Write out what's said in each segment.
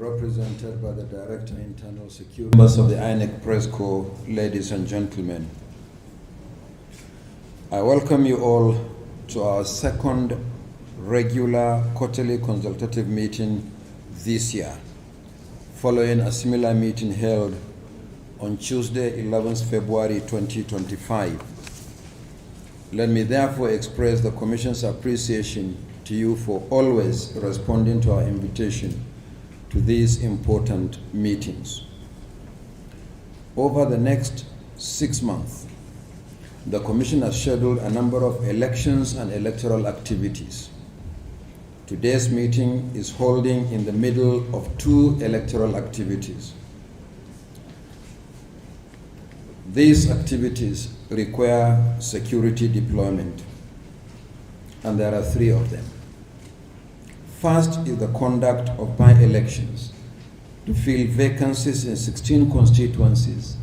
Represented by the Director of Internal Security, members of the INEC Press Corps, ladies and gentlemen. I welcome you all to our second regular quarterly consultative meeting this year, following a similar meeting held on Tuesday, 11th February 2025. Let me therefore express the Commission's appreciation to you for always responding to our invitation to these important meetings. Over the next 6 months, the Commission has scheduled a number of elections and electoral activities. Today's meeting is holding in the middle of 2 electoral activities. These activities require security deployment, and there are 3 of them. First is the conduct of by-elections to fill vacancies in 16 constituencies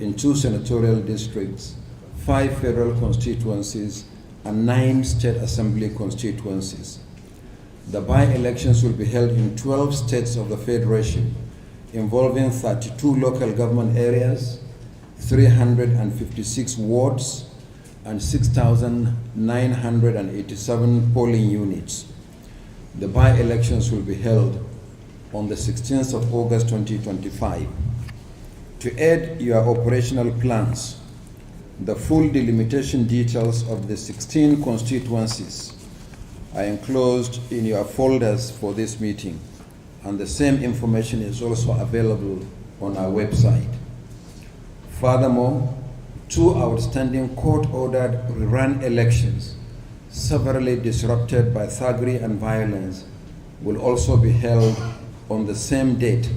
in 2 senatorial districts, 5 federal constituencies, and 9 state assembly constituencies. The by-elections will be held in 12 states of the Federation, involving 32 local government areas, 356 wards, and 6,987 polling units. The by-elections will be held on the 16th of August 2025. To aid your operational plans, the full delimitation details of the 16 constituencies are enclosed in your folders for this meeting, and the same information is also available on our website. Furthermore, 2 outstanding court-ordered rerun elections, severely disrupted by thuggery and violence, will also be held on the same date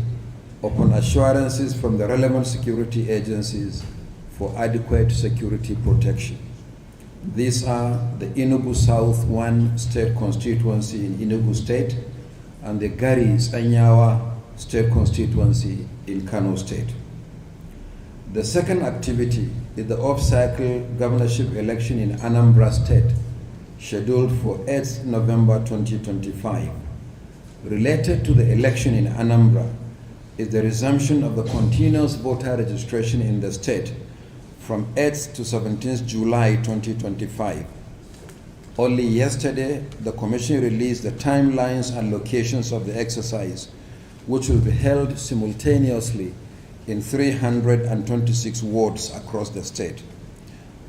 upon assurances from the relevant security agencies for adequate security protection. These are the Enugu South 1 state constituency in Enugu State and the Garis Anyawa state constituency in Kano State. The second activity is the off-cycle governorship election in Anambra State, scheduled for 8th November 2025. Related to the election in Anambra is the resumption of the continuous voter registration in the state from 8th to 17th July 2025. Only yesterday, the Commission released the timelines and locations of the exercise, which will be held simultaneously in 326 wards across the state.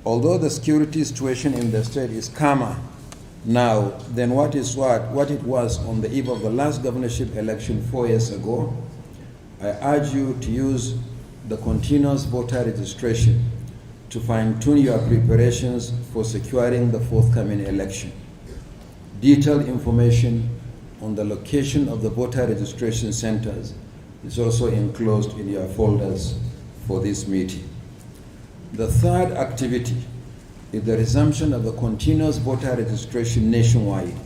Although the security situation in the state is calmer now than what it was on the eve of the last governorship election 4 years ago, I urge you to use the continuous voter registration to fine-tune your preparations for securing the forthcoming election. Detailed information on the location of the voter registration centers is also enclosed in your folders for this meeting. The third activity is the resumption of the continuous voter registration nationwide,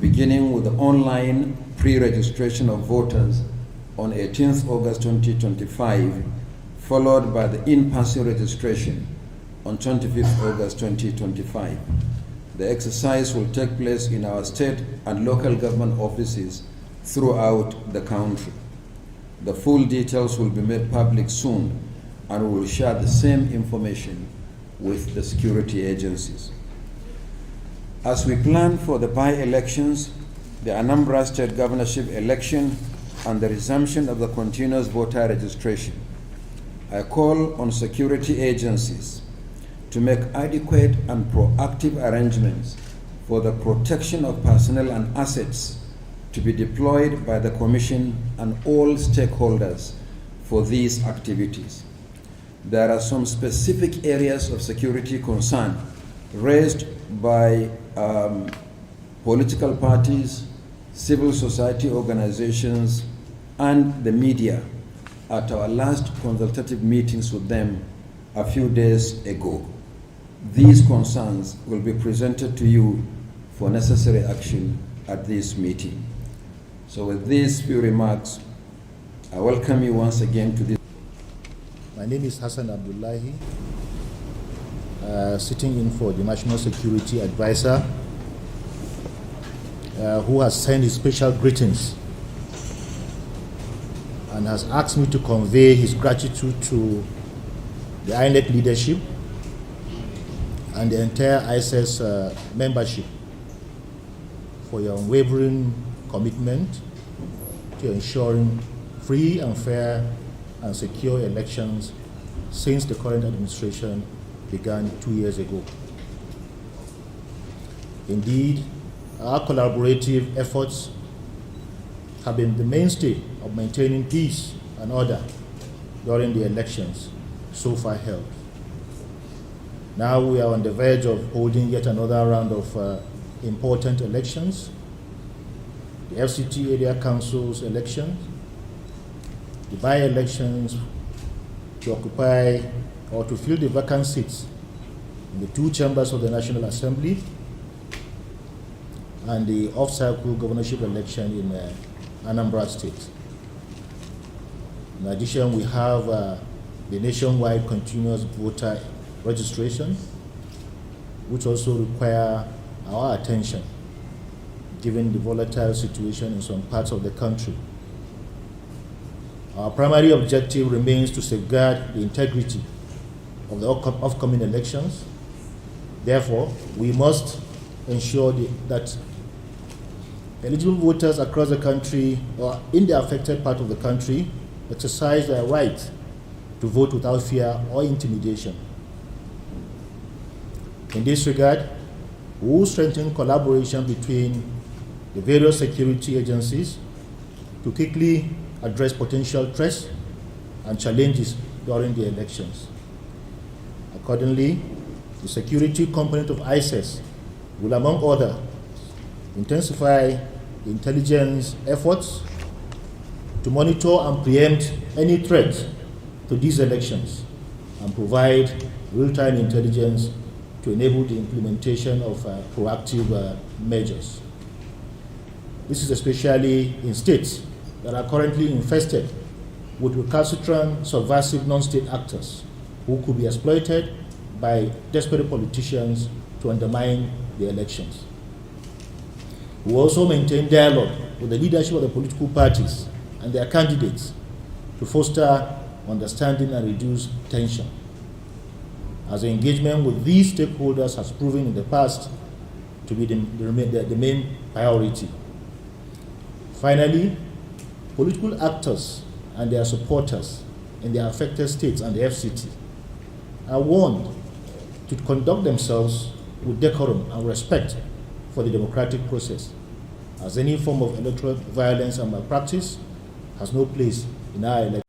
beginning with the online pre-registration of voters on 18th August 2025, followed by the in-person registration on 25th August 2025. The exercise will take place in our state and local government offices throughout the country. The full details will be made public soon, and we will share the same information with the security agencies. As we plan for the by-elections, the Anambra State governorship election, and the resumption of the continuous voter registration, I call on security agencies to make adequate and proactive arrangements for the protection of personnel and assets to be deployed by the Commission and all stakeholders for these activities. There are some specific areas of security concern raised by political parties, civil society organizations, and the media at our last consultative meetings with them a few days ago. These concerns will be presented to you for necessary action at this meeting. So with these few remarks, I welcome you once again to this. My name is Hassan Abdullahi, sitting in for the National Security Advisor, who has sent his special greetings and has asked me to convey his gratitude to the INEC leadership and the entire ISS membership for your unwavering commitment to ensuring free and fair and secure elections since the current administration began 2 years ago. Indeed, our collaborative efforts have been the mainstay of maintaining peace and order during the elections so far held. Now we are on the verge of holding yet another round of important elections, the FCT Area Council's elections, the by-elections to occupy or to fill the vacant seats in the 2 chambers of the National Assembly, and the off-cycle governorship election in Anambra State. In addition, we have the nationwide continuous voter registration, which also require our attention given the volatile situation in some parts of the country. Our primary objective remains to safeguard the integrity of the upcoming elections. Therefore, we must ensure that eligible voters across the country or in the affected part of the country exercise their right to vote without fear or intimidation. In this regard, we will strengthen collaboration between the various security agencies to quickly address potential threats and challenges during the elections. Accordingly, the security component of ISIS will, among others, intensify the intelligence efforts to monitor and preempt any threat to these elections and provide real-time intelligence to enable the implementation of proactive measures. This is especially in states that are currently infested with recalcitrant, subversive non-state actors who could be exploited by desperate politicians to undermine the elections. We also maintain dialogue with the leadership of the political parties and their candidates to foster understanding and reduce tension, as engagement with these stakeholders has proven in the past to be the main priority. Finally, political actors and their supporters in the affected states and the FCT are warned to conduct themselves with decorum and respect for the democratic process, as any form of electoral violence and malpractice has no place in our elections.